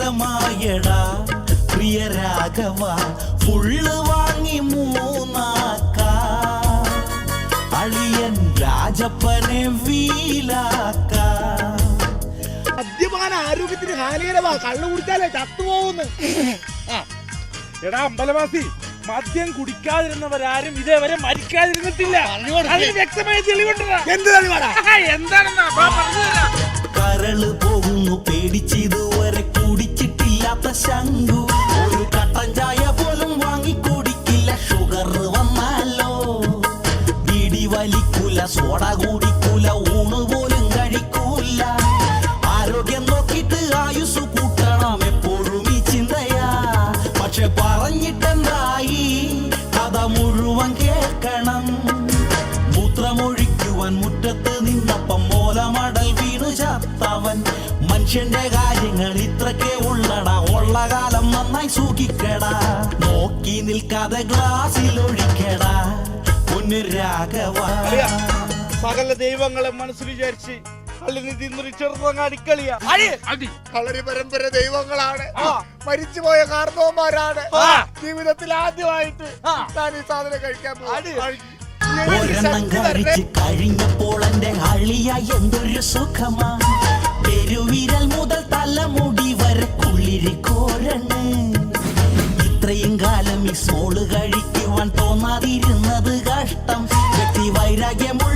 സുഖമായടാ പ്രിയ Raghava full വാങ്ങി മൂന്നാക്ക അളിയൻ രാജപ്പനെ വീലാക്ക. മദ്യപാന ആരോഗ്യത്തിന് ഹാനികരമാ, കള്ളു കുടിച്ചാലേ ചത്തുപോകുന്നു. എടാ അമ്പലവാസി, മദ്യം കുടിക്കാതിരുന്നവരാരും ഇതേവരെ മരിക്കാതിരുന്നിട്ടില്ല. അതിന് വ്യക്തമായ തെളിവുണ്ടാ. എന്ത് തെളിവാടാ? എന്താണെന്നാ കരള് പോകുന്നു പേടിച്ചിതുവരെ കുടിച്ചിട്ടില്ലാത്ത ശങ്കു. ഒരു കട്ടൻ ചായ പോലും വാങ്ങി കുടിക്കില്ല, ഷുഗർ വന്നാലോ. ബീഡി വലിക്കൂല, സോഡ കുടിക്കൂല, ഊണ് പോലും കഴിക്കൂല. ആരോഗ്യം നോക്കിയിട്ട് ആയുസ് കൂട്ടണം, എപ്പോഴും ഈ ചിന്തയാ. പക്ഷെ പറഞ്ഞിട്ടെന്തായി, കഥ മുഴുവൻ കേൾക്കണം. മൂത്രമൊഴിക്കുവാൻ മുറ്റത്ത് നിന്നപ്പം മോലമടൽ വീണു ചത്തവൻ. മനുഷ്യന്റെ കാര്യങ്ങൾ ഇത്രക്കേ ഉള്ളടാ, ഉള്ള കാലം നന്നായി സൂക്ഷിക്കടാ. നോക്കി നിൽക്കാതെ ഗ്ലാസ്സിൽ ഒഴിക്കടാ പൊന്നു രാഘവ. സകല ദൈവങ്ങളെ മനസ്സിൽ വിചാരിച്ച് കളരി പരമ്പര ദൈവങ്ങളാണ്, മരിച്ചുപോയ കാർന്നവന്മാരാണ്. ജീവിതത്തിൽ ആദ്യമായിട്ട് ഞാൻ ഈ സാധനം കഴിക്കാൻ ഒരെണ്ണം കഴിച്ച് കഴിഞ്ഞപ്പോൾ എന്റെ അളിയ എന്തൊരു സുഖമാ. പെരുവിരൽ മുതൽ തലമുടി വരെ കുളിരിക്കോരണ്. ഇത്രയും കാലം ഈ സോള് കഴിക്കുവാൻ തോന്നാതിരുന്നത് കഷ്ടം. വ്യക്തി വൈരാഗ്യമുള്ള